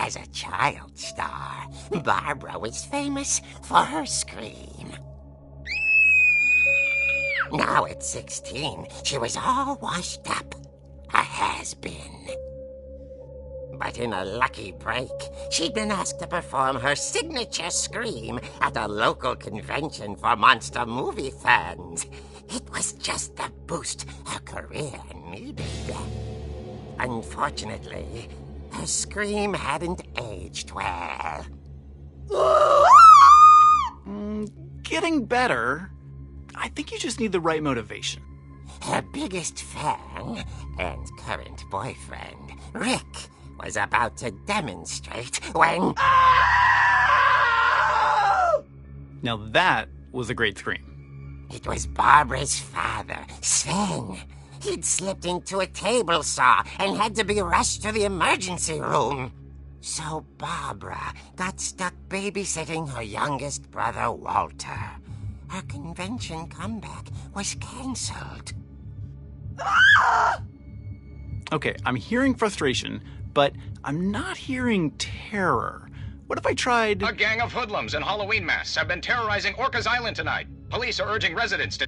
As a child star, Barbara was famous for her scream. Now at 16, she was all washed up. A has-been. But in a lucky break, she'd been asked to perform her signature scream at a local convention for monster movie fans. It was just the boost her career needed. Unfortunately, her scream hadn't aged well. Getting better. I think you just need the right motivation. Her biggest fan and current boyfriend, Rick, was about to demonstrate when... Now that was a great scream. It was Barbara's father, Sven. He'd slipped into a table saw and had to be rushed to the emergency room. So Barbara got stuck babysitting her youngest brother, Walter. Her convention comeback was cancelled. Okay, I'm hearing frustration, but I'm not hearing terror. What if I tried... A gang of hoodlums in Halloween masks have been terrorizing Orcas Island tonight. Police are urging residents to...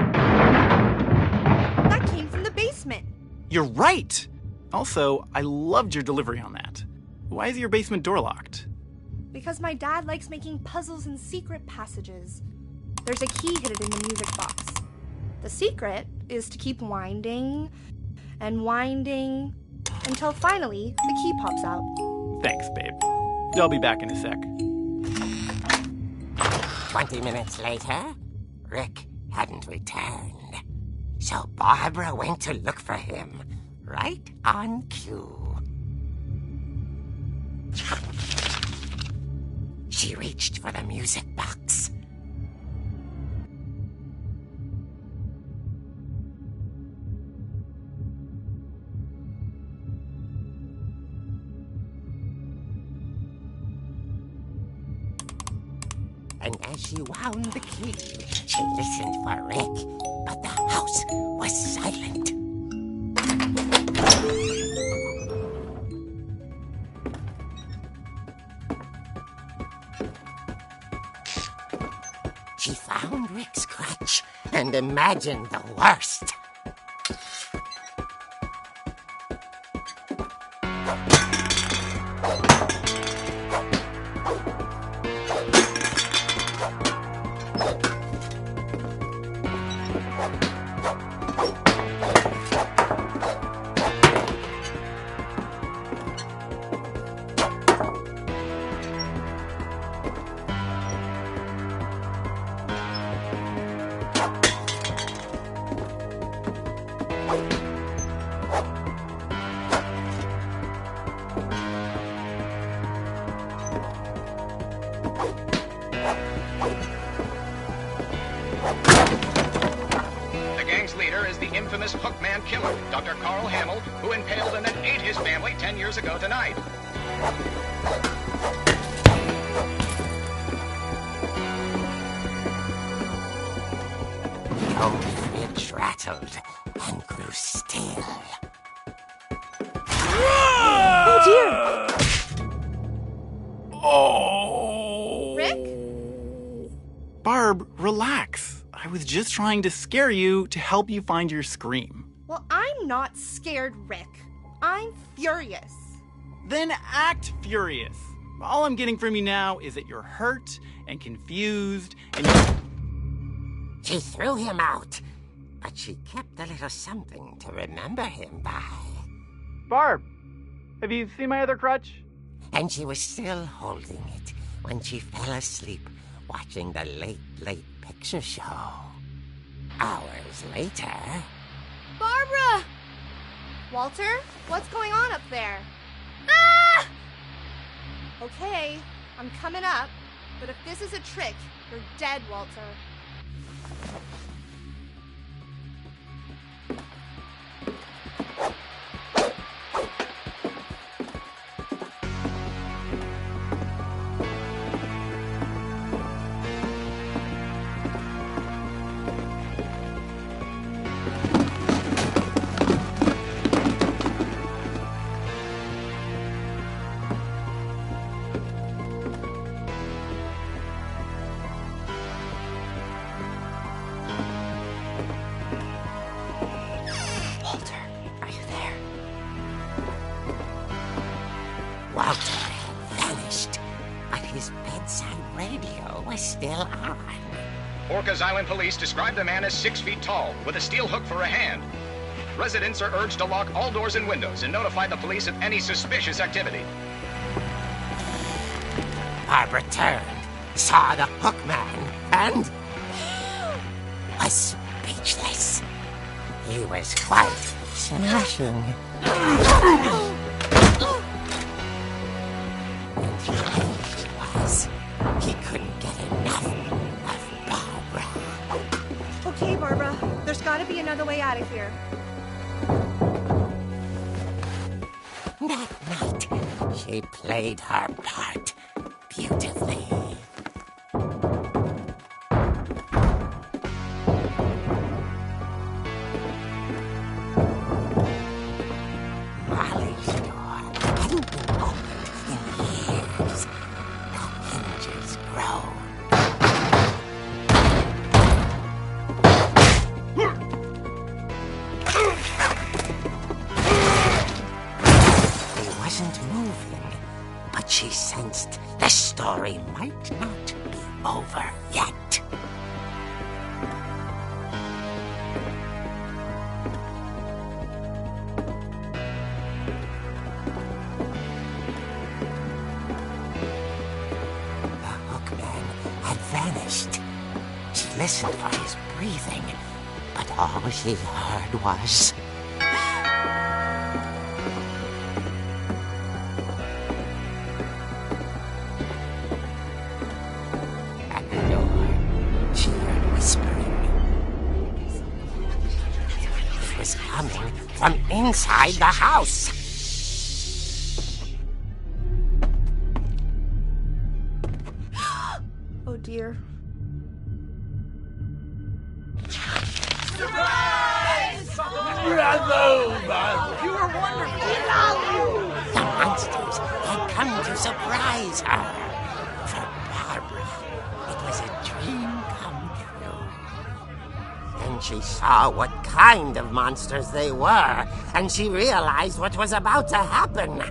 That came from the basement. You're right! Also, I loved your delivery on that. Why is your basement door locked? Because my dad likes making puzzles and secret passages. There's a key hidden in the music box. The secret is to keep winding and winding until finally the key pops out. Thanks, babe. I'll be back in a sec. 20 minutes later, Rick hadn't returned. So Barbara went to look for him, right on cue. She reached for the music box. And as she wound the key, she listened for Rick, but the house was silent. She found Rick's crutch and imagined the worst. Infamous Hookman killer, Dr. Carl Hamill, who impaled and then ate his family 10 years ago tonight. The old fridge rattled and grew still. Oh dear! Oh! Rick? Barb, relax. I was just trying to scare you to help you find your scream. Well, I'm not scared, Rick. I'm furious. Then act furious. All I'm getting from you now is that you're hurt and confused and She threw him out, but she kept a little something to remember him by. Barb, have you seen my other crutch? And she was still holding it when she fell asleep watching the late picture show. Hours later... Barbara! Walter, what's going on up there? Ah! Okay, I'm coming up, but if this is a trick, you're dead, Walter. bedside radio was still on. Orcas Island police describe the man as 6 feet tall, with a steel hook for a hand. Residents are urged to lock all doors and windows and notify the police of any suspicious activity. Barbara turned, saw the hook man, and was speechless. He was quite smashing. And he was. He couldn't get enough of Barbara. Okay, Barbara. There's gotta be another way out of here. That night, she played her part beautifully. Molly's door hadn't been opened in years. The hinges groaned. He wasn't moving, but she sensed the story might not be over yet. The hookman had vanished. She listened for his breathing, but all she heard was... At the door, she heard whispering. It was coming from inside the house. Oh dear. The monsters had come to surprise her. For Barbara, it was a dream come true. Then she saw what kind of monsters they were, and she realized what was about to happen.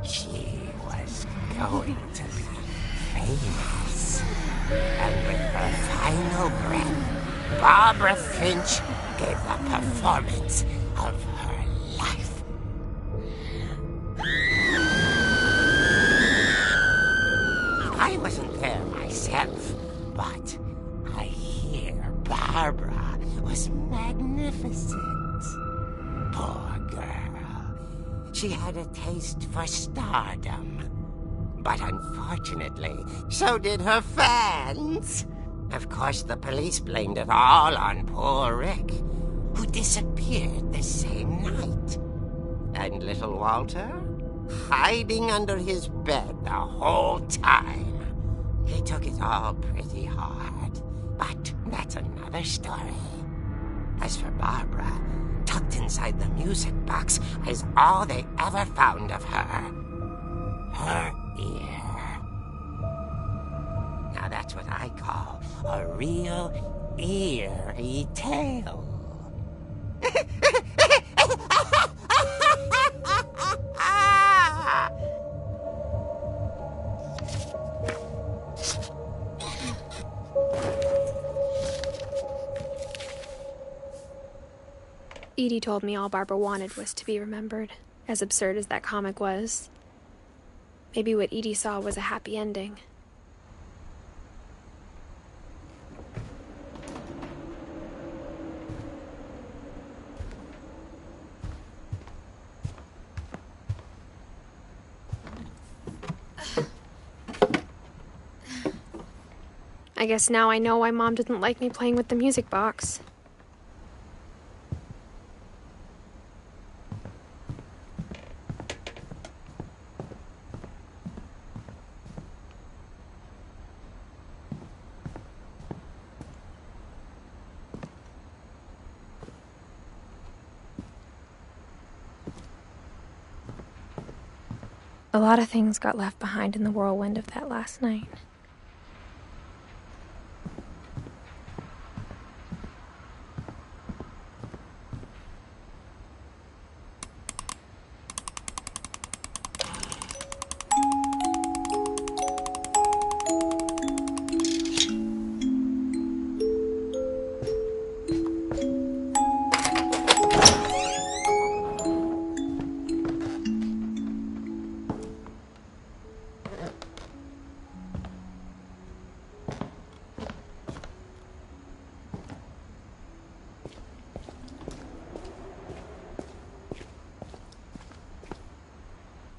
She was going to be famous. And with her final breath, Barbara Finch gave the performance of her life. I wasn't there myself, but I hear Barbara was magnificent. Poor girl. She had a taste for stardom. But unfortunately, so did her fans. Of course, the police blamed it all on poor Rick, who disappeared the same night. And little Walter, hiding under his bed the whole time. He took it all pretty hard, but that's another story. As for Barbara, tucked inside the music box is all they ever found of her. Her ear. Now that's what I call a real eerie tale. Edie told me all Barbara wanted was to be remembered, as absurd as that comic was. Maybe what Edie saw was a happy ending. I guess now I know why Mom didn't like me playing with the music box. A lot of things got left behind in the whirlwind of that last night.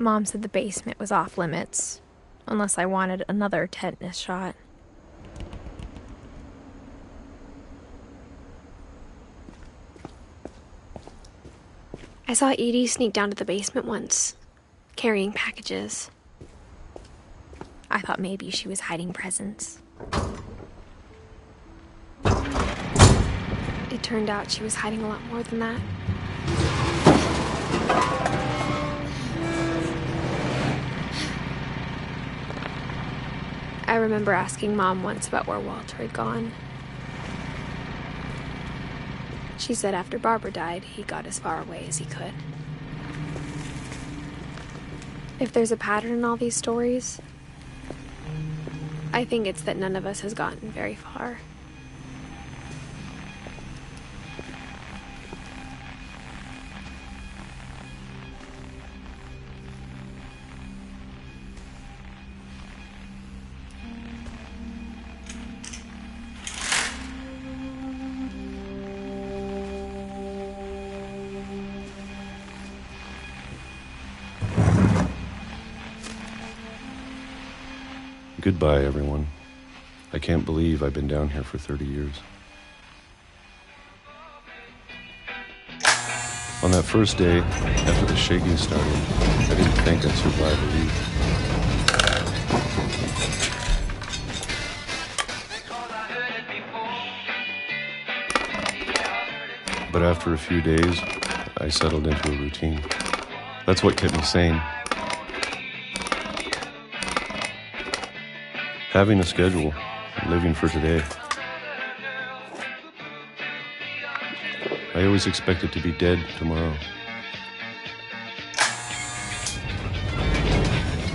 Mom said the basement was off limits, unless I wanted another tetanus shot. I saw Edie sneak down to the basement once, carrying packages. I thought maybe she was hiding presents. It turned out she was hiding a lot more than that. I remember asking Mom once about where Walter had gone. She said after Barbara died, he got as far away as he could. If there's a pattern in all these stories, I think it's that none of us has gotten very far. Goodbye, everyone. I can't believe I've been down here for 30 years. On that first day, after the shaking started, I didn't think I'd survive a week. But after a few days, I settled into a routine. That's what kept me sane. Having a schedule, living for today. I always expected to be dead tomorrow.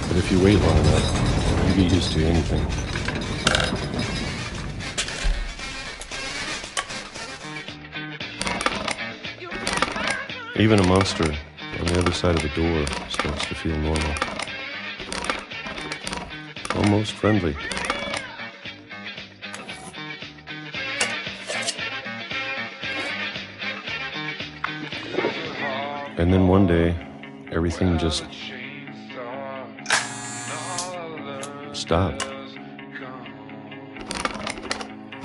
But if you wait long enough, you get used to anything. Even a monster on the other side of the door starts to feel normal. Almost friendly. And then one day, everything just stopped.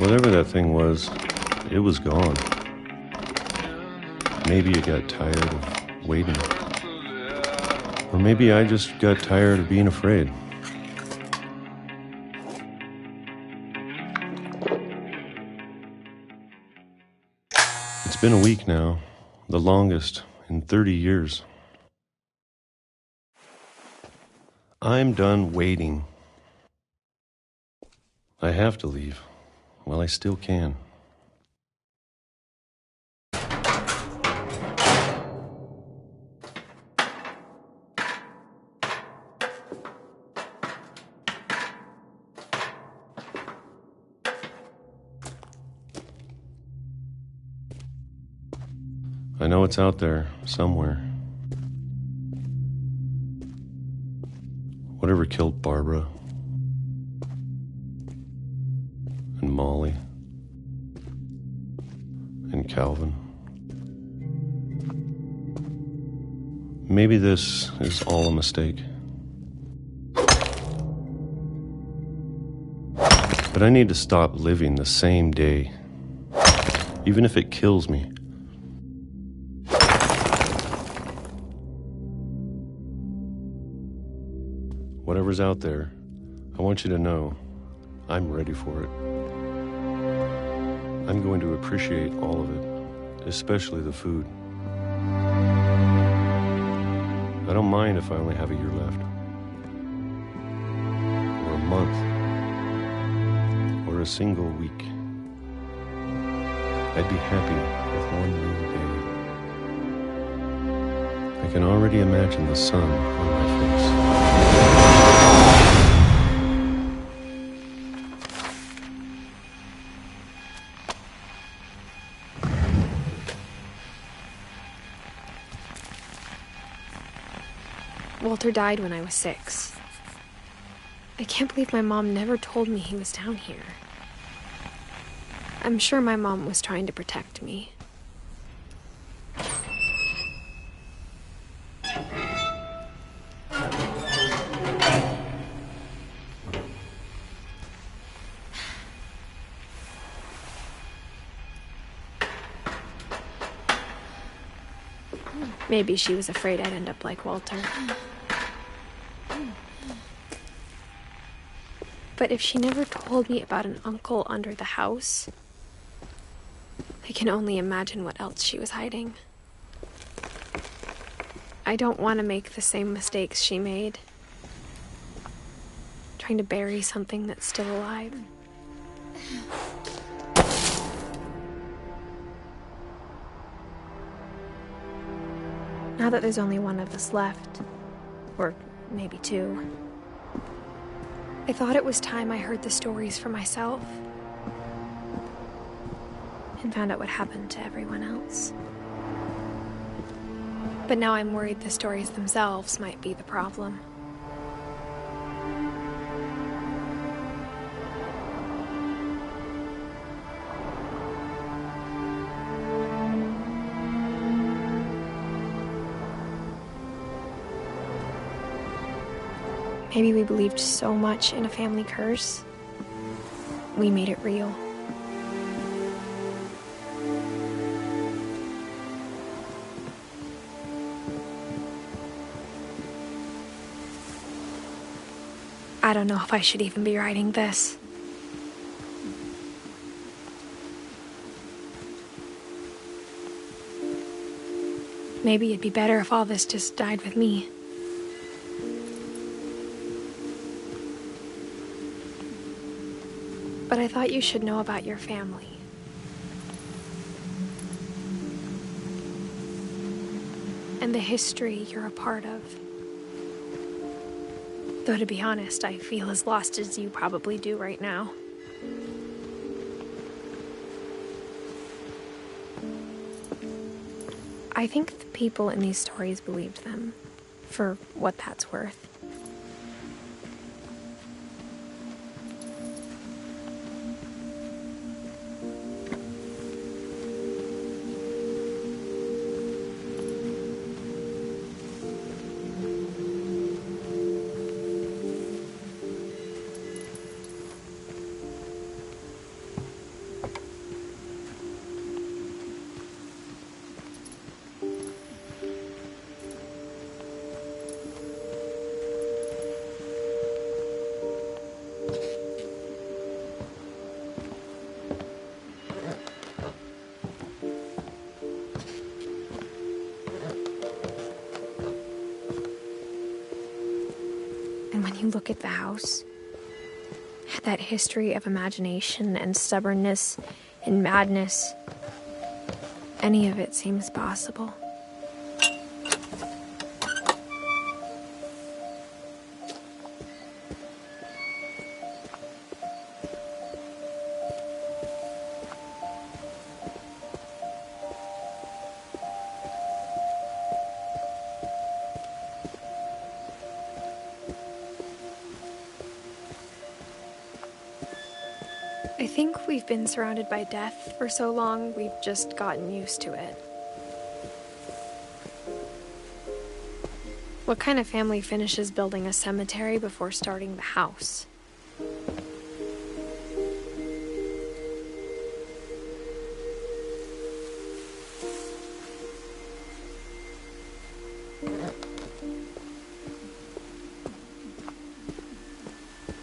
Whatever that thing was, it was gone. Maybe it got tired of waiting. Or maybe I just got tired of being afraid. It's been a week now, the longest in 30 years. I'm done waiting. I have to leave while I still can. I know it's out there, somewhere. Whatever killed Barbara and Molly and Calvin. Maybe this is all a mistake. But I need to stop living the same day, even if it kills me. Whatever's out there, I want you to know I'm ready for it. I'm going to appreciate all of it, especially the food. I don't mind if I only have a year left, or a month, or a single week. I'd be happy with one new day. I can already imagine the sun on my face. Walter died when I was 6. I can't believe my mom never told me he was down here. I'm sure my mom was trying to protect me. Maybe she was afraid I'd end up like Walter. But if she never told me about an uncle under the house, I can only imagine what else she was hiding. I don't want to make the same mistakes she made. Trying to bury something that's still alive. Now that there's only one of us left, or maybe two, I thought it was time I heard the stories for myself and found out what happened to everyone else. But now I'm worried the stories themselves might be the problem. Maybe we believed so much in a family curse, we made it real. I don't know if I should even be writing this. Maybe it'd be better if all this just died with me. But I thought you should know about your family. And the history you're a part of. Though to be honest, I feel as lost as you probably do right now. I think the people in these stories believed them, for what that's worth. When you look at the house, that history of imagination and stubbornness and madness, any of it seems possible. I think we've been surrounded by death for so long, we've just gotten used to it. What kind of family finishes building a cemetery before starting the house?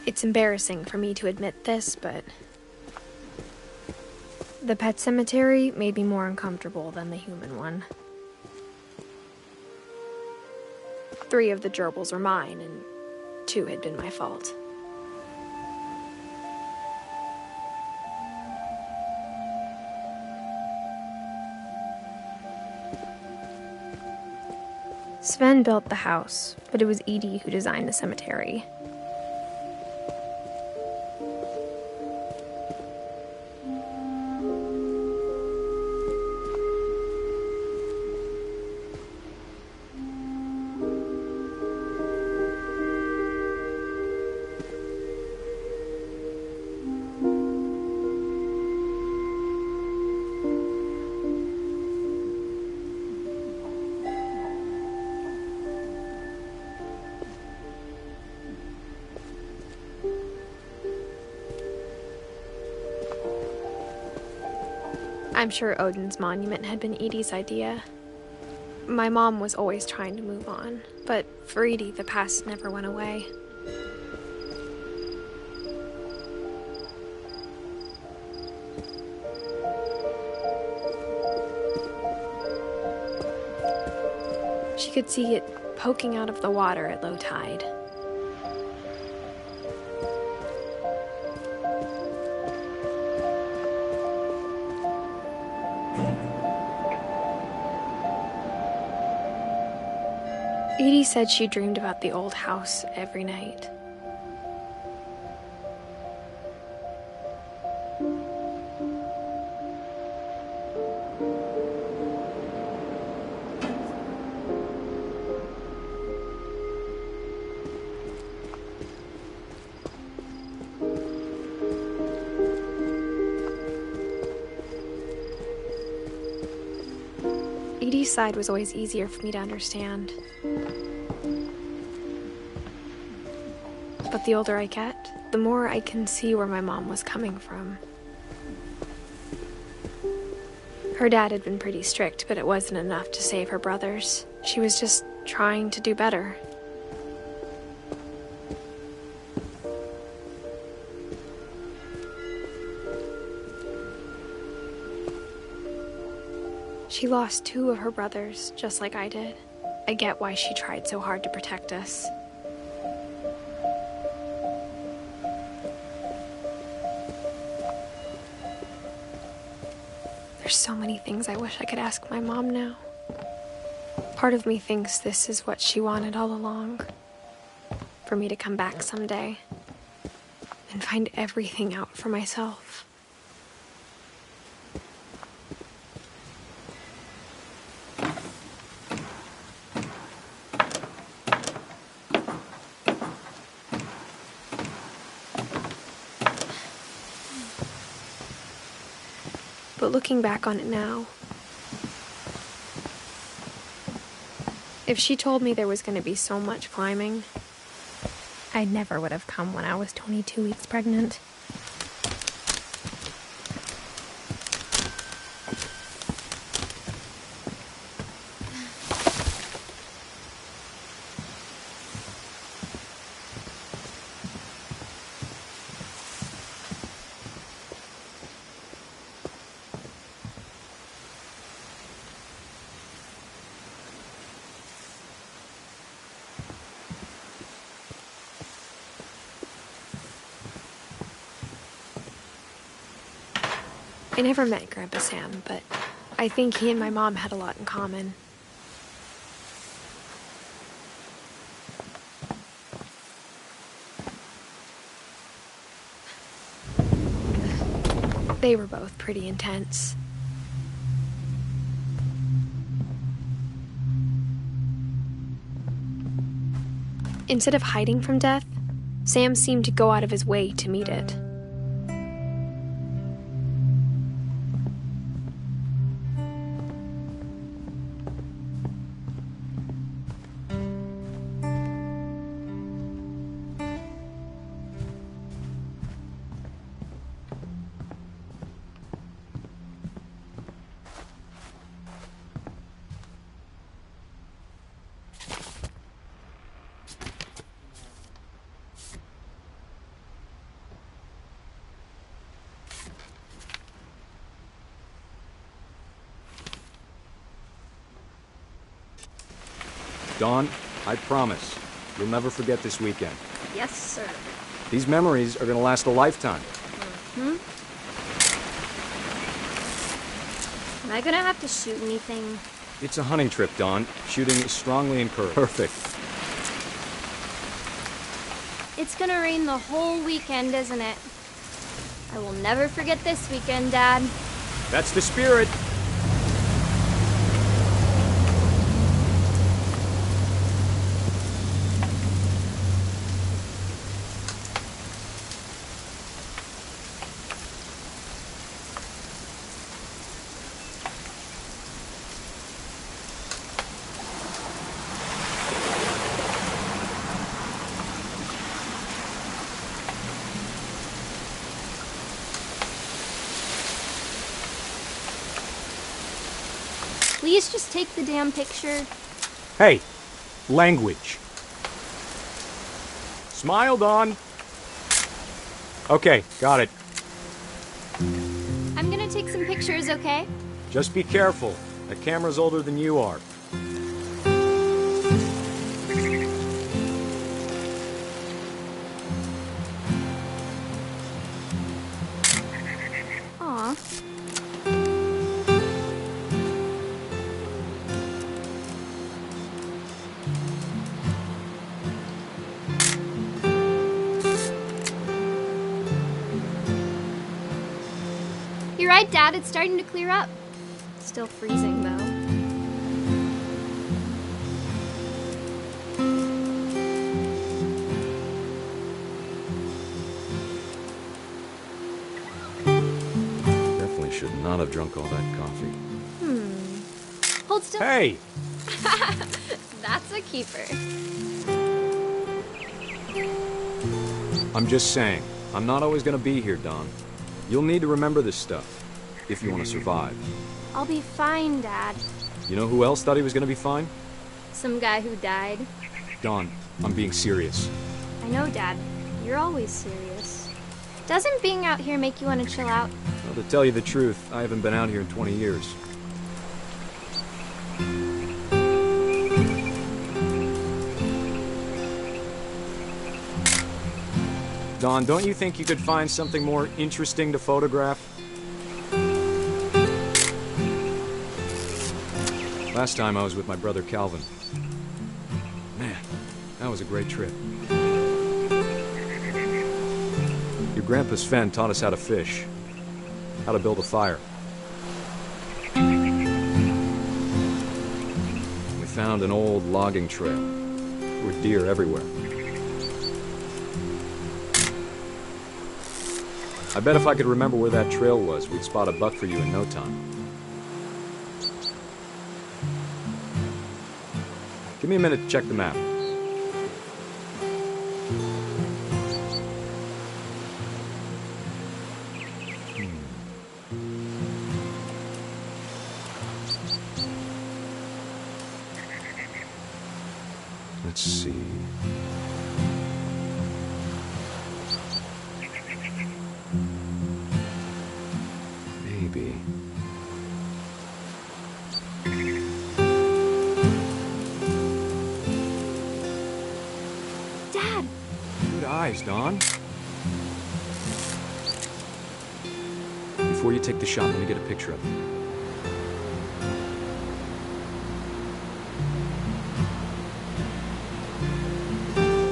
It's embarrassing for me to admit this, but the pet cemetery made me more uncomfortable than the human one. 3 of the gerbils were mine, and 2 had been my fault. Sven built the house, but it was Edie who designed the cemetery. I'm sure Odin's monument had been Edie's idea. My mom was always trying to move on, but for Edie, the past never went away. She could see it poking out of the water at low tide. Edie said she dreamed about the old house every night. Edie's side was always easier for me to understand. But the older I get, the more I can see where my mom was coming from. Her dad had been pretty strict, but it wasn't enough to save her brothers. She was just trying to do better. She lost 2 of her brothers, just like I did. I get why she tried so hard to protect us. There's so many things I wish I could ask my mom now. Part of me thinks this is what she wanted all along. For me to come back someday and find everything out for myself. But looking back on it now, if she told me there was going to be so much climbing, I never would have come when I was 22 weeks pregnant. I never met Grandpa Sam, but I think he and my mom had a lot in common. They were both pretty intense. Instead of hiding from death, Sam seemed to go out of his way to meet it. Dawn, I promise, you'll never forget this weekend. Yes, sir. These memories are gonna last a lifetime. Am I gonna have to shoot anything? It's a hunting trip, Dawn. Shooting is strongly encouraged. Perfect. It's gonna rain the whole weekend, isn't it? I will never forget this weekend, Dad. That's the spirit. please just take the damn picture? Hey, language. Smile, Dawn. Okay, got it. I'm gonna take some pictures, okay? Just be careful. The camera's older than you are. Aw. You're right, Dad. It's starting to clear up. Still freezing, though. Definitely should not have drunk all that coffee. Hold still. Hey! That's a keeper. I'm just saying, I'm not always gonna be here, Dawn. You'll need to remember this stuff, if you want to survive. I'll be fine, Dad. You know who else thought he was gonna be fine? Some guy who died. Dawn, I'm being serious. I know, Dad. You're always serious. Doesn't being out here make you want to chill out? Well, to tell you the truth, I haven't been out here in 20 years. Dawn, don't you think you could find something more interesting to photograph? Last time I was with my brother Calvin. Man, that was a great trip. Your grandpa Sven taught us how to fish, how to build a fire. We found an old logging trail. There were deer everywhere. I bet if I could remember where that trail was, we'd spot a buck for you in no time. Give me a minute to check the map. Let's see. Maybe. Dad! Good eyes, Dawn. Before you take the shot, let me get a picture of it.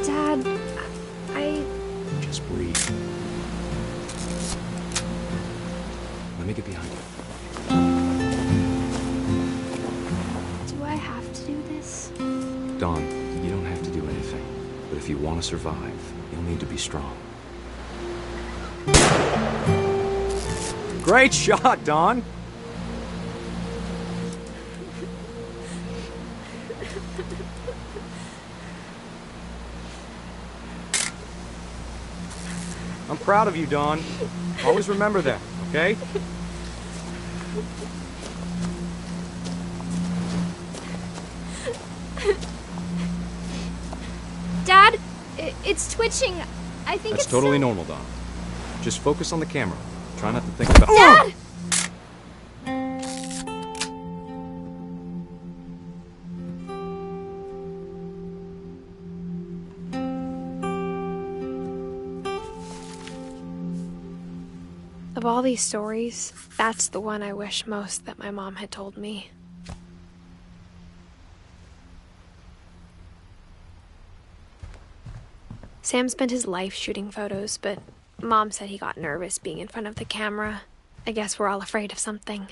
Dad, Just breathe. Let me get behind you. Do I have to do this? Dawn, you don't have to do anything. But if you want to survive, you'll need to be strong. Great shot, Dawn! I'm proud of you, Dawn. Always remember that, okay? Dad, it's twitching. I think That's it's totally so... normal, Dawn. Just focus on the camera. Try not to think about... Dad! of all these stories, that's the one I wish most that my mom had told me. Sam spent his life shooting photos, but Mom said he got nervous being in front of the camera. I guess we're all afraid of something.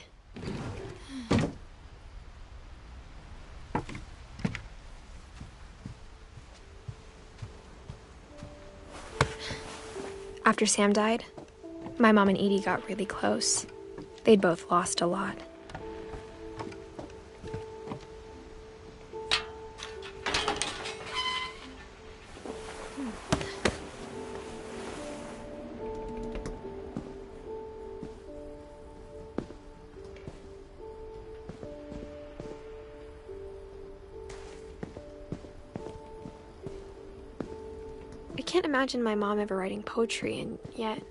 After Sam died, my mom and Edie got really close. They'd both lost a lot. can't imagine my mom ever writing poetry, and yet...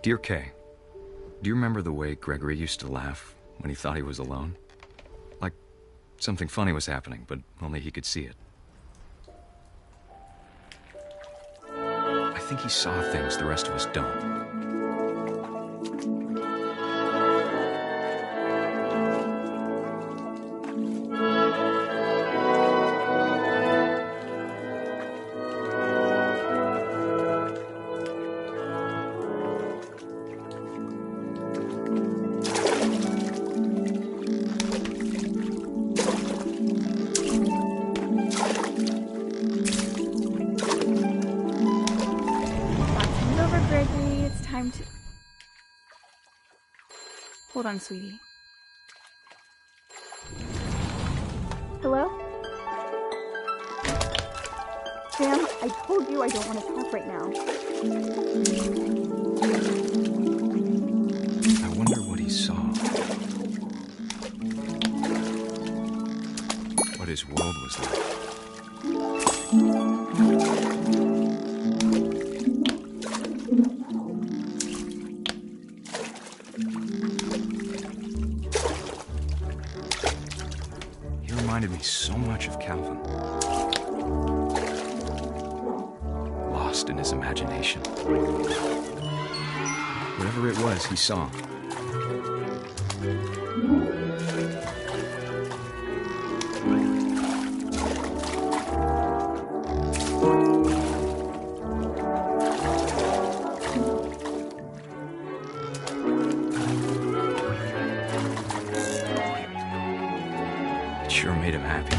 Dear Kay, do you remember the way Gregory used to laugh when he thought he was alone? Like something funny was happening, but only he could see it. I think he saw things the rest of us don't. Hold on, sweetie. Hello? Sam, I told you I don't want to talk right now. I wonder what he saw. What his world was like. Reminded me so much of Calvin. Lost in his imagination. Whatever it was he saw. Sure made him happy.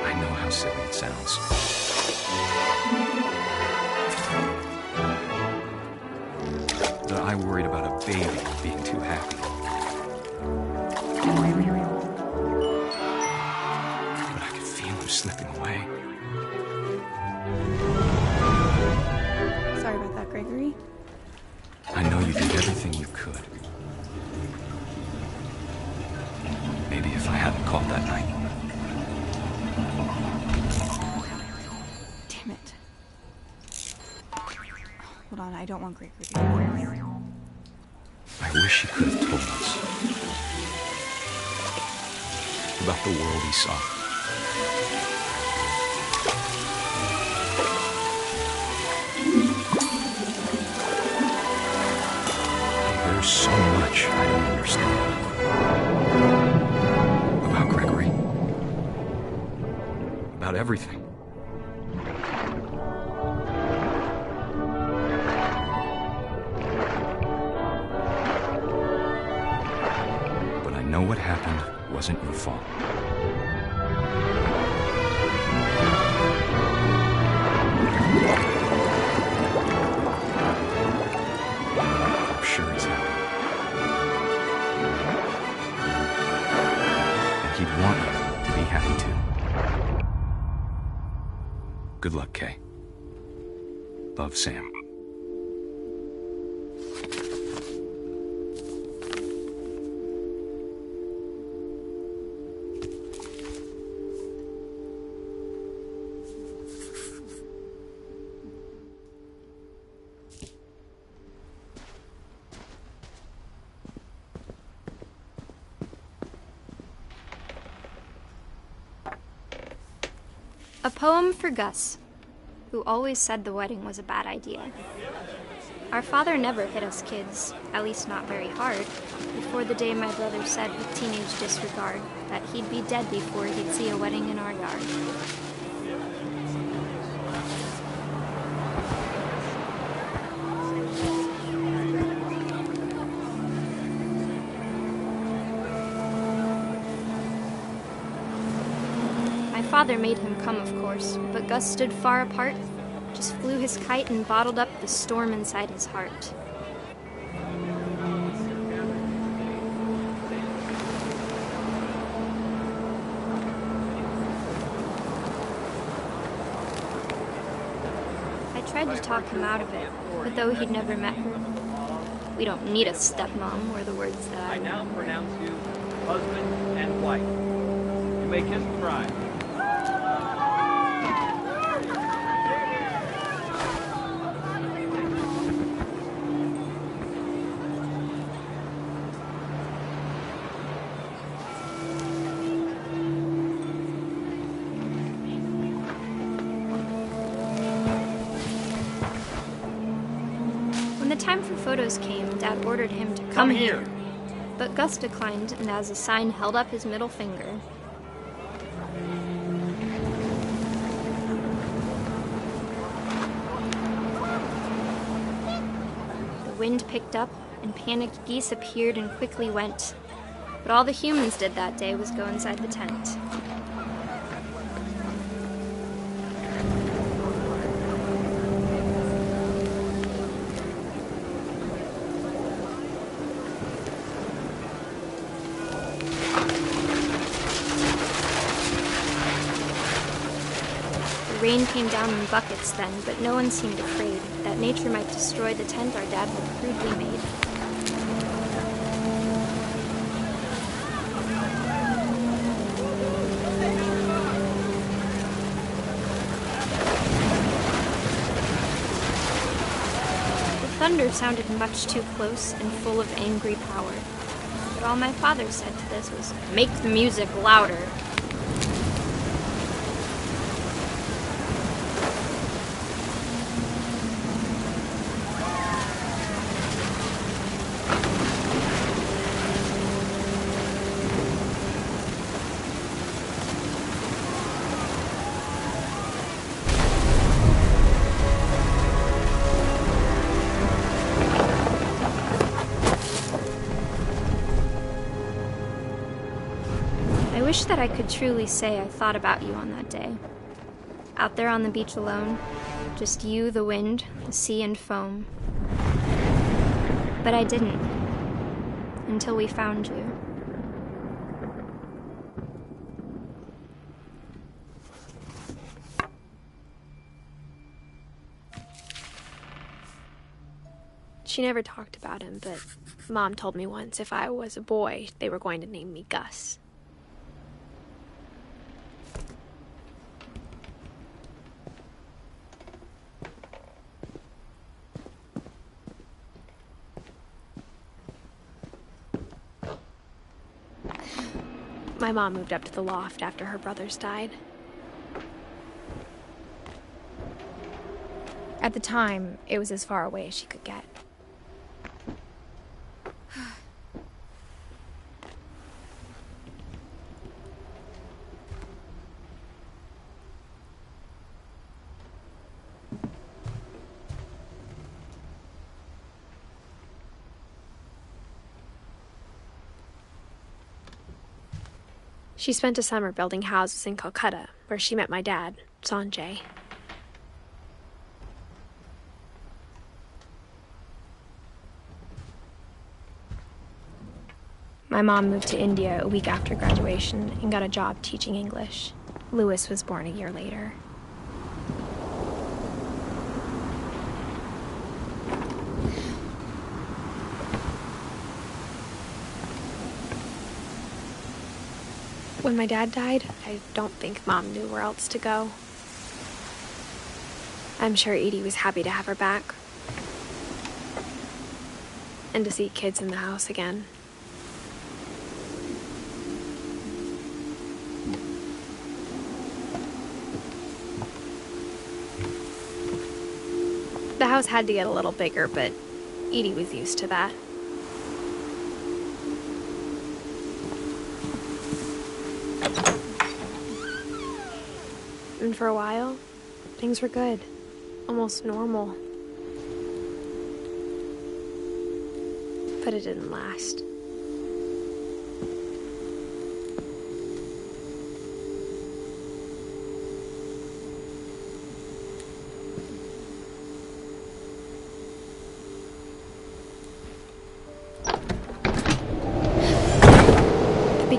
I know how silly it sounds. I worried about a baby being too happy. But I could feel him slipping away. Sorry about that, Gregory. I know you did everything you could. Maybe if I hadn't called that night. Damn it. Hold on, I don't want Gregory to hear this. I wish he could have told us about the world he saw. There's so much I don't understand about Gregory, about everything. Know what happened wasn't your fault. I'm sure he's happy. And he'd want you to be happy too. Good luck, Kay. Love, Sam. A poem for Gus, who always said the wedding was a bad idea. Our father never hit us kids, at least not very hard, before the day my brother said with teenage disregard that he'd be dead before he'd see a wedding in our yard. father made him come, of course, but Gus stood far apart, just flew his kite and bottled up the storm inside his heart. I tried to talk him out of it, but though he'd never met her, we don't need a stepmom, were the words that I now pronounce you husband and wife. You may kiss the bride. When the time for photos came, Dad ordered him to come here. But Gus declined, and as a sign held up his middle finger. The wind picked up, and panicked geese appeared and quickly went. But all the humans did that day was go inside the tent. The rain came down in buckets then, but no one seemed afraid that nature might destroy the tent our dad had crudely made. The thunder sounded much too close and full of angry power. But all my father said to this was, "Make the music louder." I wish that I could truly say I thought about you on that day. Out there on the beach alone, just you, the wind, the sea, and foam. But I didn't, until we found you. She never talked about him, but Mom told me once if I was a boy, they were going to name me Gus. My mom moved up to the loft after her brothers died. At the time, it was as far away as she could get. She spent a summer building houses in Calcutta, where she met my dad, Sanjay. My mom moved to India a week after graduation and got a job teaching English. Louis was born a year later. When my dad died, I don't think Mom knew where else to go. I'm sure Edie was happy to have her back. And to see kids in the house again. The house had to get a little bigger, but Edie was used to that. And for a while, things were good. Almost normal. But it didn't last.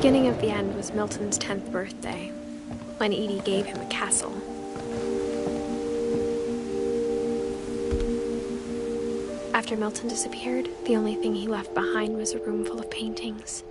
beginning of the end was Milton's 10th birthday, when Edie gave him a castle. After Milton disappeared, the only thing he left behind was a room full of paintings.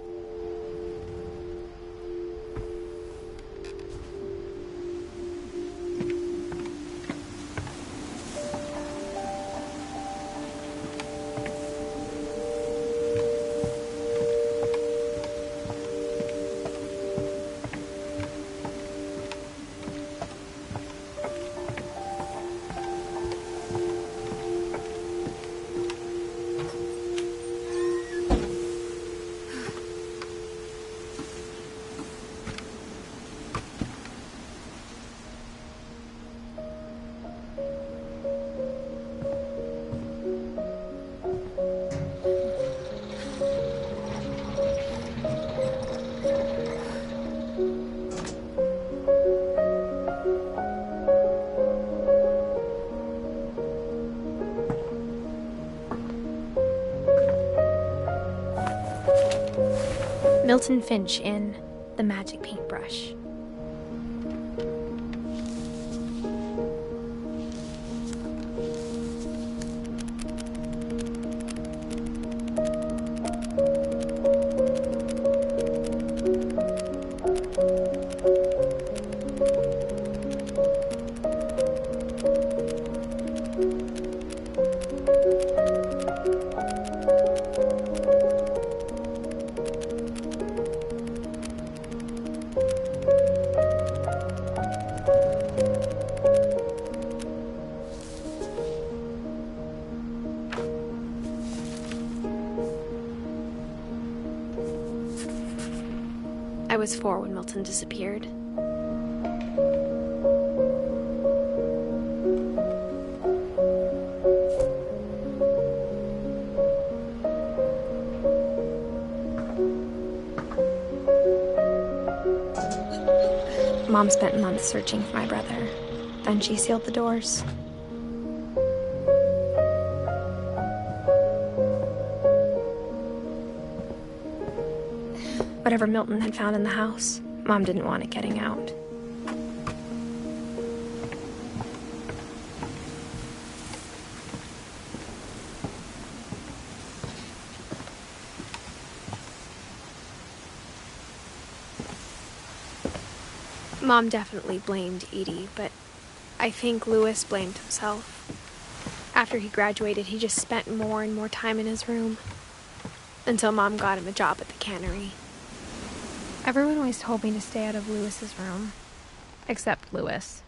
Milton Finch in The Magic Paintbrush. I was 4 when Milton disappeared. Mom spent months searching for my brother. Then she sealed the doors. Whatever Milton had found in the house, Mom didn't want it getting out. Mom definitely blamed Edie, but I think Louis blamed himself. After he graduated, he just spent more and more time in his room, until Mom got him a job at the cannery. Everyone always told me to stay out of Louis's room, except Louis.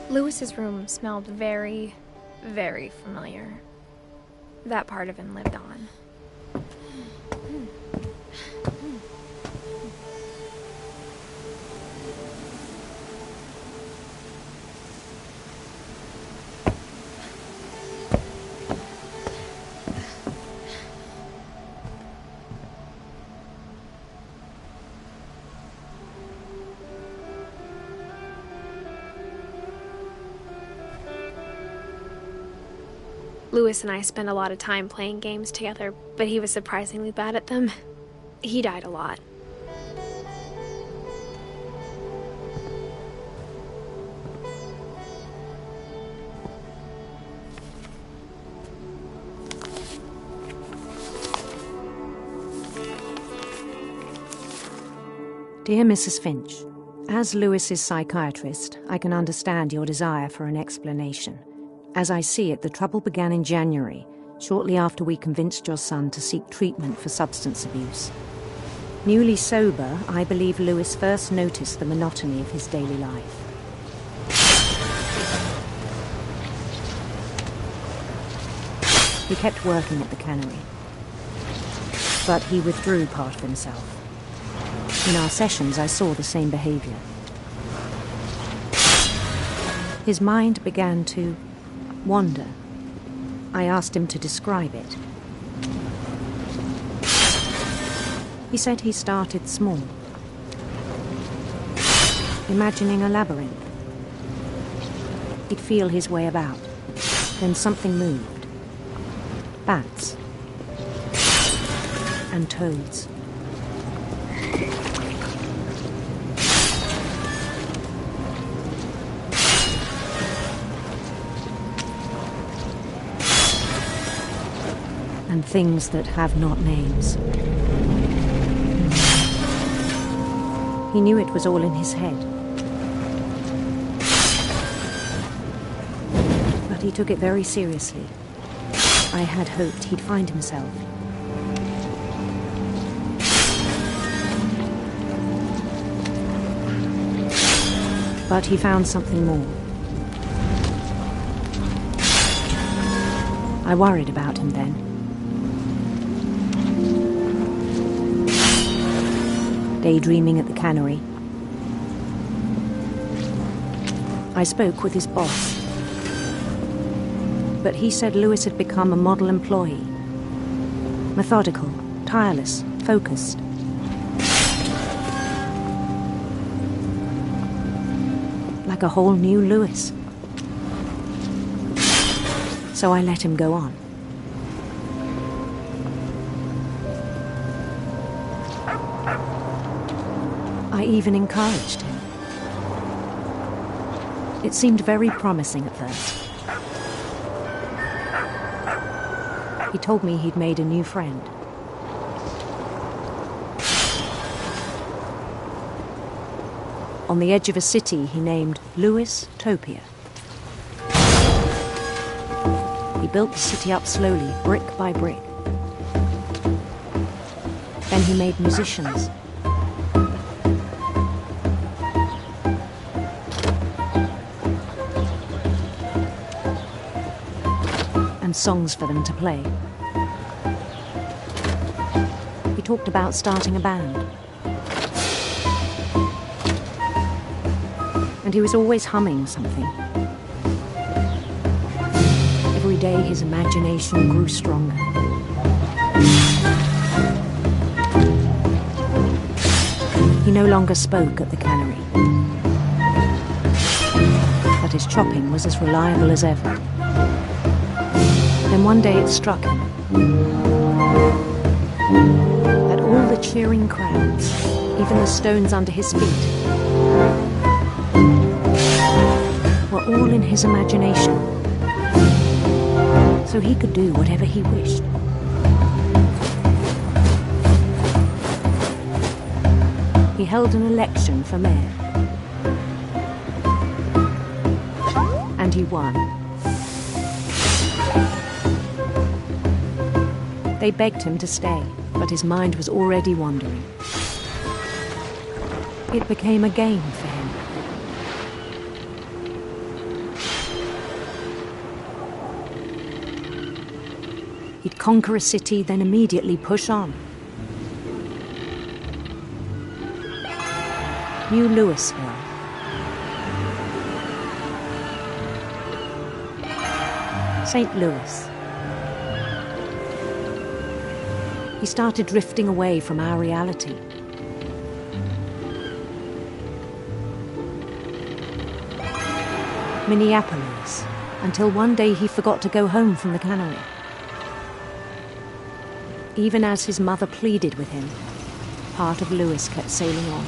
Louis's room smelled very, very familiar. That part of him lived on. Louis and I spent a lot of time playing games together, but he was surprisingly bad at them. He died a lot. Dear Mrs. Finch, as Louis's psychiatrist, I can understand your desire for an explanation. As I see it, the trouble began in January, shortly after we convinced your son to seek treatment for substance abuse. Newly sober, I believe Louis first noticed the monotony of his daily life. He kept working at the cannery, but he withdrew part of himself. In our sessions, I saw the same behavior. His mind began to wander. I asked him to describe it. He said he started small, imagining a labyrinth. He'd feel his way about. Then something moved. Bats. And toads. And things that have not names. He knew it was all in his head. But he took it very seriously. I had hoped he'd find himself. But he found something more. I worried about him then. Daydreaming at the cannery. I spoke with his boss. But he said Lewis had become a model employee. Methodical, tireless, focused. Like a whole new Lewis. So I let him go on. I even encouraged him. It seemed very promising at first. He told me he'd made a new friend. On the edge of a city he named Lewis Topia. He built the city up slowly, brick by brick. Then he made musicians. And songs for them to play. He talked about starting a band. And he was always humming something. Every day his imagination grew stronger. He no longer spoke at the cannery. But his chopping was as reliable as ever. Then one day it struck him that all the cheering crowds, even the stones under his feet, were all in his imagination, so he could do whatever he wished. He held an election for mayor, and he won. They begged him to stay, but his mind was already wandering. It became a game for him. He'd conquer a city, then immediately push on. New Louisville. St. Louis. He started drifting away from our reality. Minneapolis, until one day he forgot to go home from the cannery. Even as his mother pleaded with him, part of Lewis kept sailing on.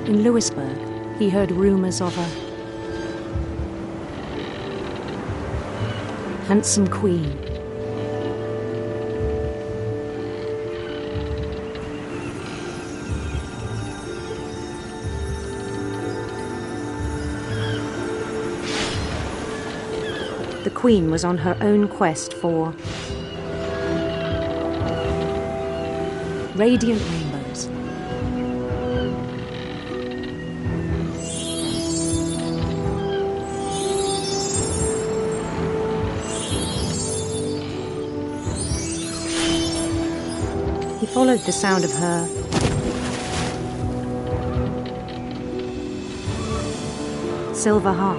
In Lewisburg, he heard rumors of a handsome queen. The queen was on her own quest for radiant rainbows. followed the sound of her silver harp.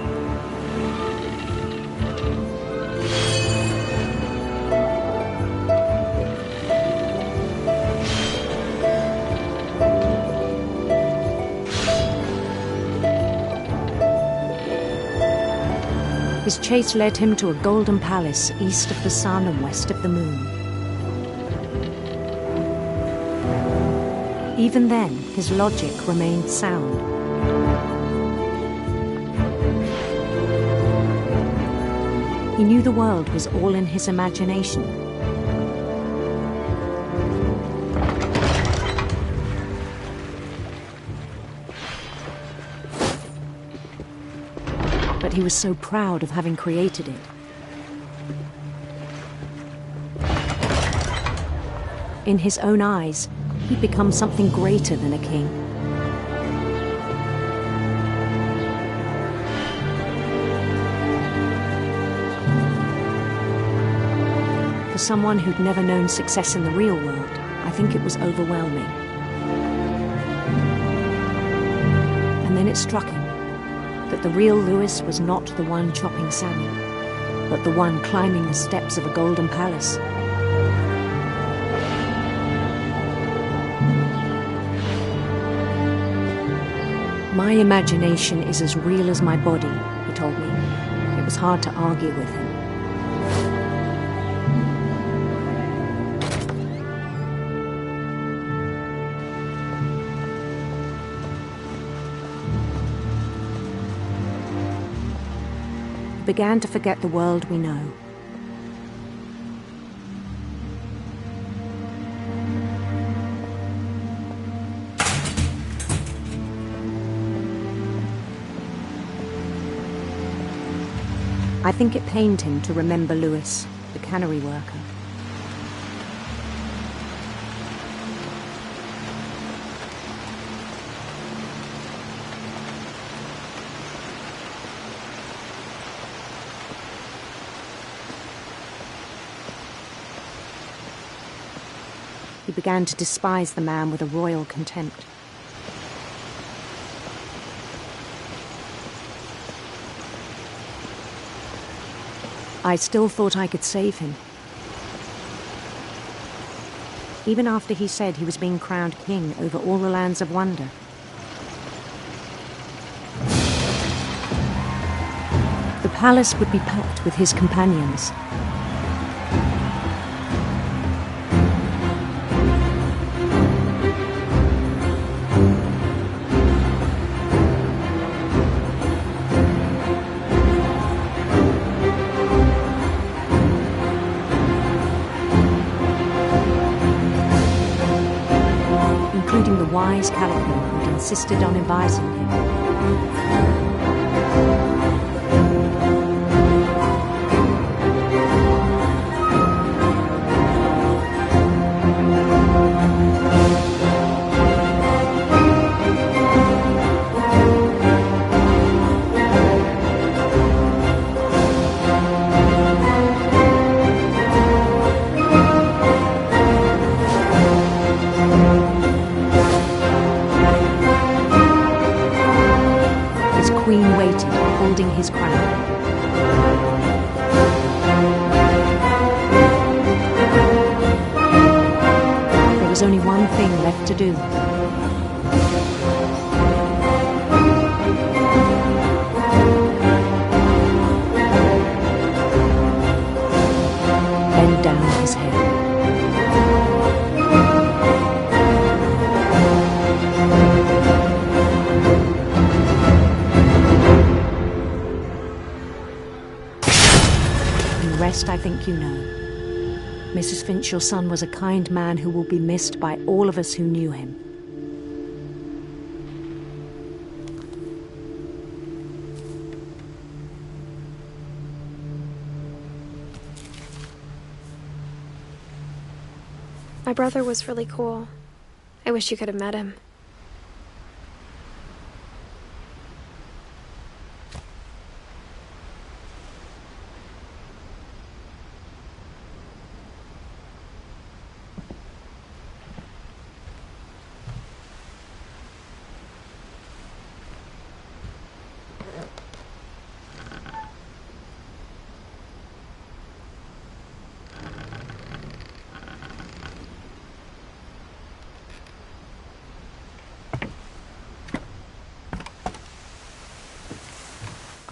His chase led him to a golden palace east of the sun and west of the moon. Even then, his logic remained sound. He knew the world was all in his imagination. But he was so proud of having created it. In his own eyes, he'd become something greater than a king. For someone who'd never known success in the real world, I think it was overwhelming. And then it struck him that the real Lewis was not the one chopping salmon, but the one climbing the steps of a golden palace. My imagination is as real as my body, he told me. It was hard to argue with him. We began to forget the world we know. I think it pained him to remember Lewis, the cannery worker. He began to despise the man with a royal contempt. I still thought I could save him. Even after he said he was being crowned king over all the lands of wonder. The palace would be packed with his companions. Including the wise Calico who'd insisted on advising him. Queen waited, holding his crown. There was only one thing left to do. Bend down his head. Rest, I think you know. Mrs. Finch, your son was a kind man who will be missed by all of us who knew him. My brother was really cool. I wish you could have met him.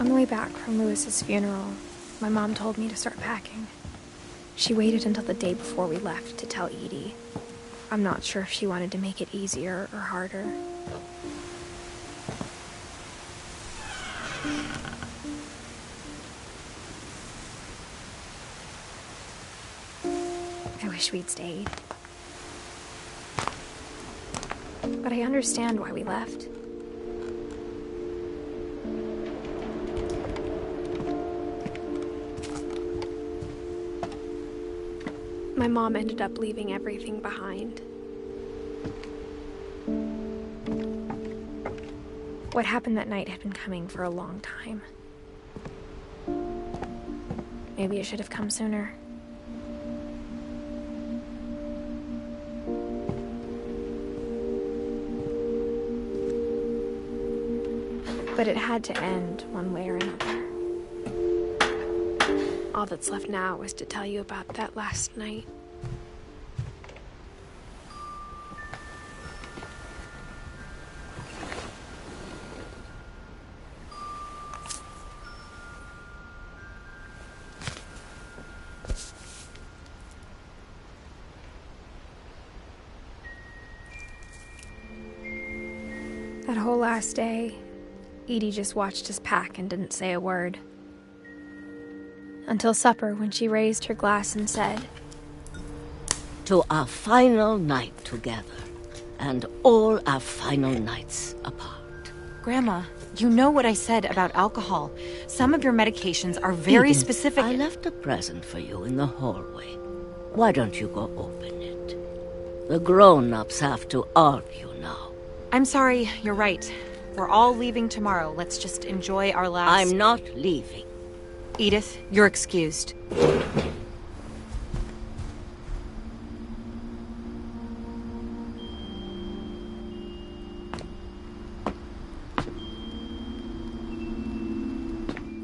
On the way back from Lewis's funeral, my mom told me to start packing. She waited until the day before we left to tell Edie. I'm not sure if she wanted to make it easier or harder. I wish we'd stayed. But I understand why we left. My mom ended up leaving everything behind. What happened that night had been coming for a long time. Maybe it should have come sooner. But it had to end one way or another. All that's left now is to tell you about that last night. That whole last day, Edie just watched us pack and didn't say a word. Until supper, when she raised her glass and said, "To our final night together, and all our final nights apart." Grandma, you know what I said about alcohol. Some of your medications are very Edith, specific. I left a present for you in the hallway. Why don't you go open it? The grown-ups have to argue now. I'm sorry, you're right. We're all leaving tomorrow. Let's just enjoy our last... I'm not leaving. Edith, you're excused.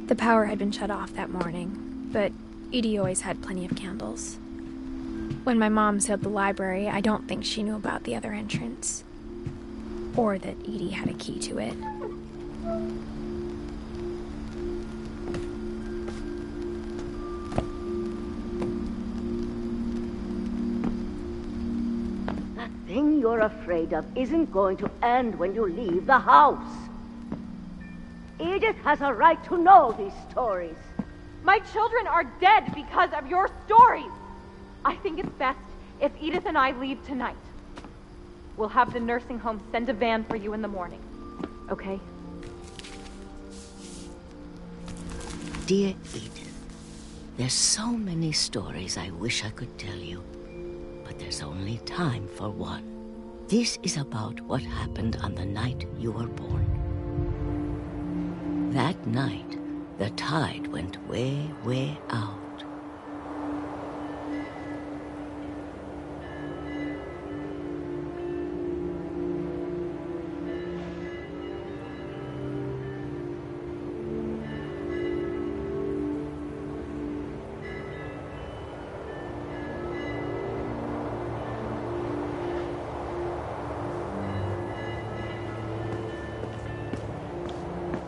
The power had been shut off that morning, but Edie always had plenty of candles. When my mom sealed the library, I don't think she knew about the other entrance. Or that Edie had a key to it. That thing you're afraid of isn't going to end when you leave the house. Edith has a right to know these stories. My children are dead because of your stories. I think it's best if Edith and I leave tonight. We'll have the nursing home send a van for you in the morning. Okay? Dear Edith, there's so many stories I wish I could tell you, but there's only time for one. This is about what happened on the night you were born. That night, the tide went way, way out.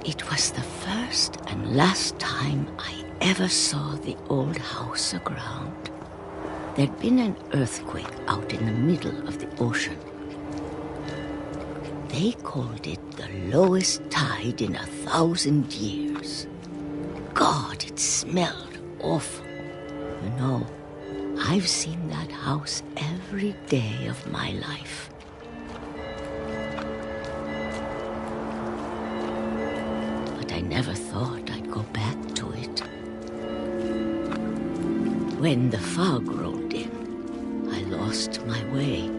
It was the first and last time I ever saw the old house aground. There'd been an earthquake out in the middle of the ocean. They called it the lowest tide in 1,000 years. God, it smelled awful. You know, I've seen that house every day of my life. I never thought I'd go back to it. When the fog rolled in, I lost my way.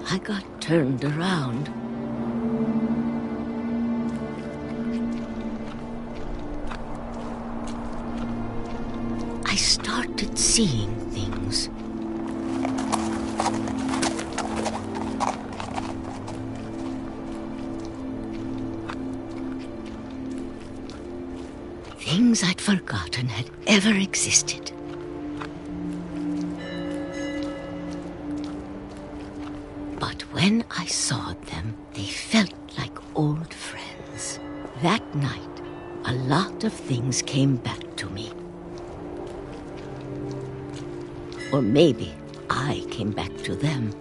I got turned around. I started seeing things. Things I'd forgotten had ever existed. But when I saw them, they felt like old friends. That night, a lot of things came back to me. Or maybe I came back to them.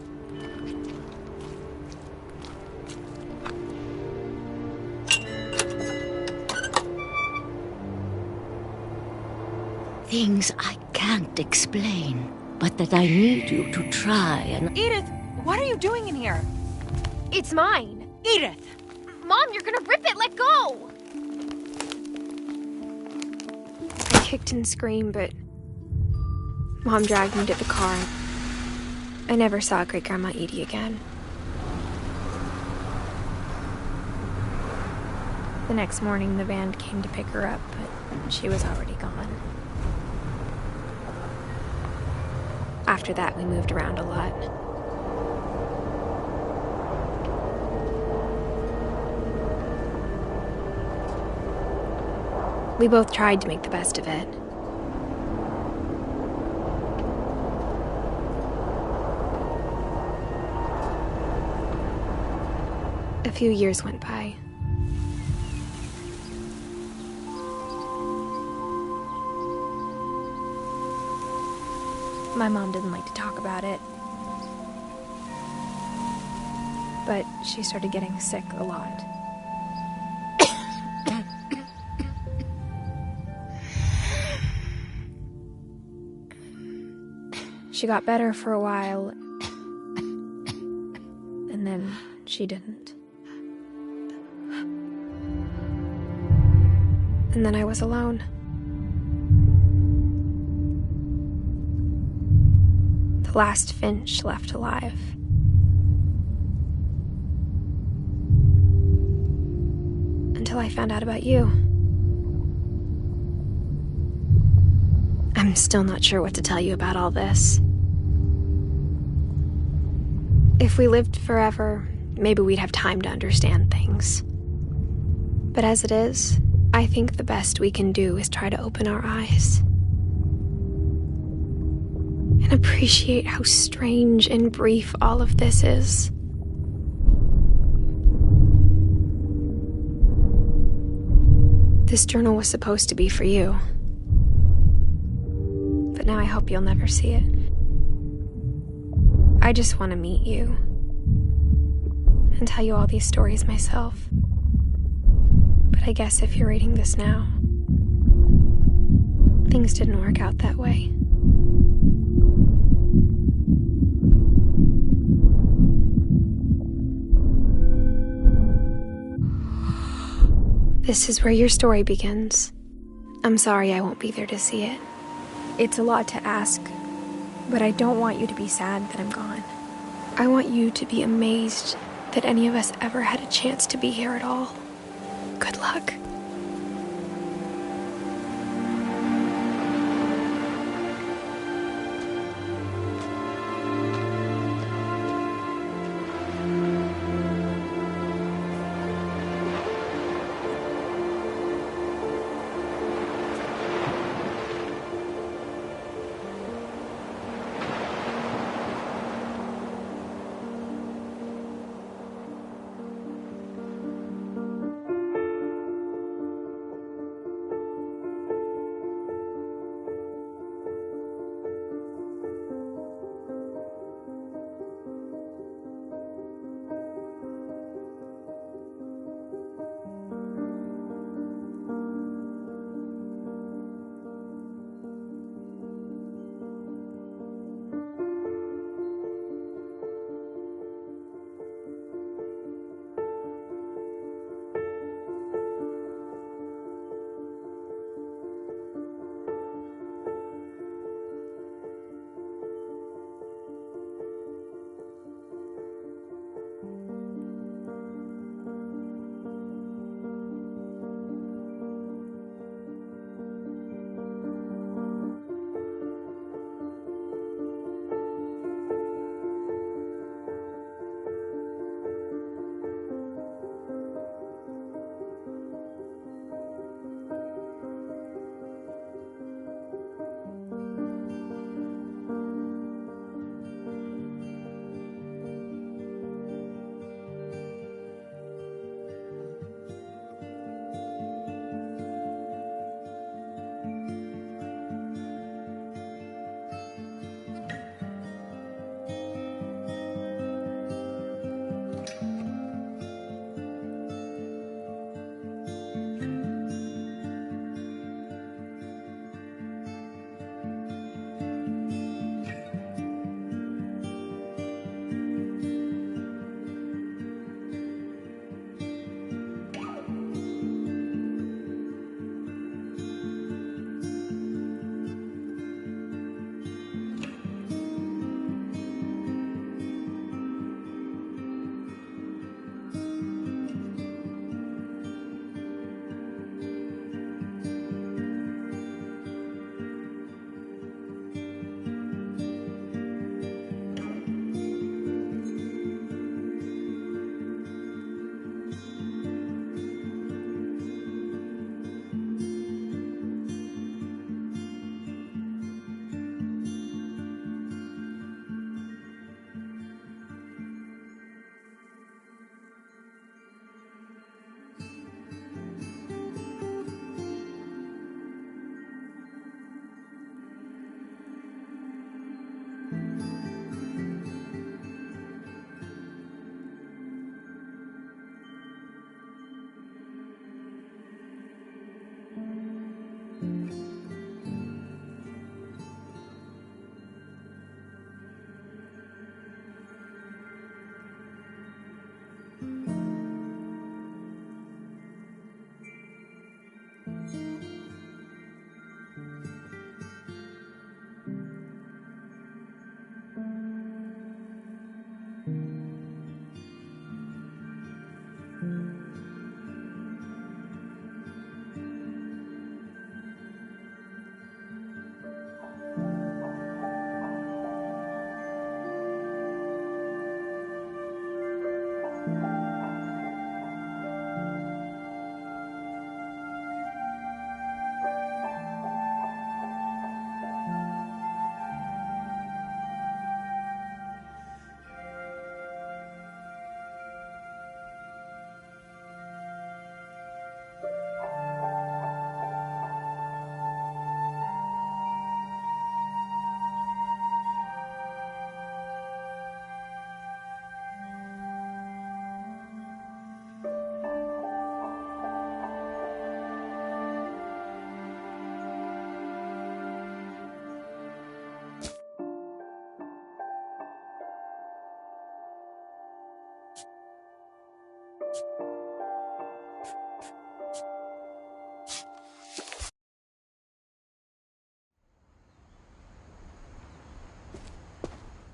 Things I can't explain, but that I need you to try and... Edith, what are you doing in here? It's mine. Edith! Mom, you're gonna rip it! Let go! I kicked and screamed, but Mom dragged me to the car. I never saw Great-Grandma Edie again. The next morning, the van came to pick her up, but she was already gone. After that, we moved around a lot. We both tried to make the best of it. A few years went by. My mom didn't like to talk about it, but she started getting sick a lot. She got better for a while, and then she didn't. And then I was alone. The last Finch left alive. Until I found out about you. I'm still not sure what to tell you about all this. If we lived forever, maybe we'd have time to understand things. But as it is, I think the best we can do is try to open our eyes. And appreciate how strange and brief all of this is. This journal was supposed to be for you. But now I hope you'll never see it. I just want to meet you and tell you all these stories myself. But I guess if you're reading this now, things didn't work out that way. This is where your story begins. I'm sorry I won't be there to see it. It's a lot to ask, but I don't want you to be sad that I'm gone. I want you to be amazed that any of us ever had a chance to be here at all. Good luck.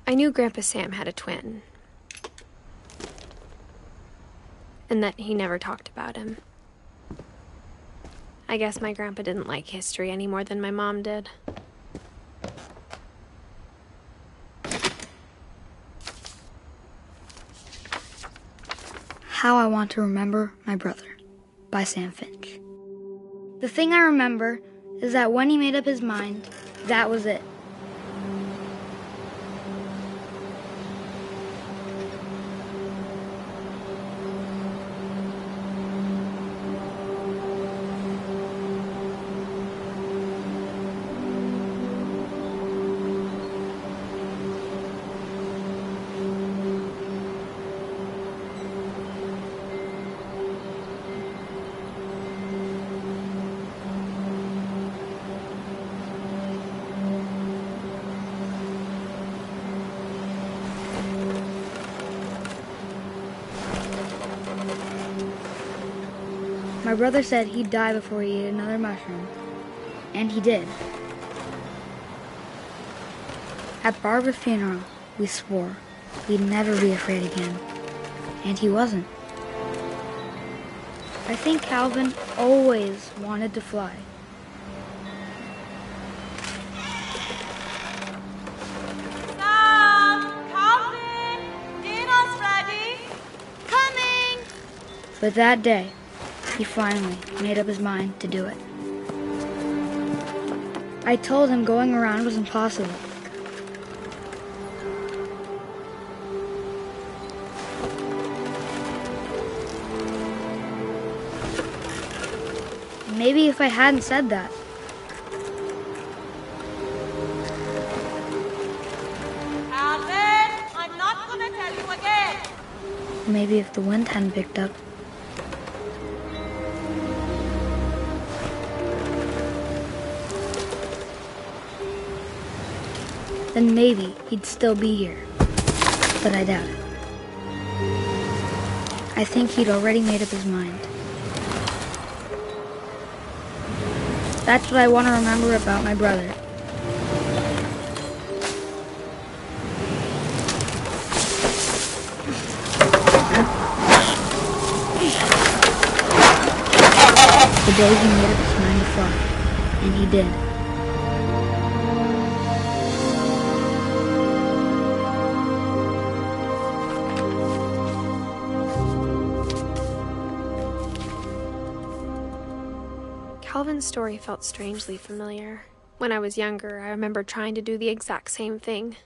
I knew Grandpa Sam had a twin, and that he never talked about him. I guess my grandpa didn't like history any more than my mom did. How I Want to Remember My Brother by Sam Finch. The thing I remember is that when he made up his mind, that was it. My brother said he'd die before he ate another mushroom. And he did. At Barbara's funeral, we swore we'd never be afraid again. And he wasn't. I think Calvin always wanted to fly. Sam! Calvin! Dinner's ready! Coming! But that day, he finally made up his mind to do it. I told him going around was impossible. Maybe if I hadn't said that. Calvin, I'm not gonna tell you again. Maybe if the wind hadn't picked up. Then maybe he'd still be here. But I doubt it. I think he'd already made up his mind. That's what I want to remember about my brother. The day he made up his mind to fly. And he did. Calvin's story felt strangely familiar. When I was younger, I remember trying to do the exact same thing.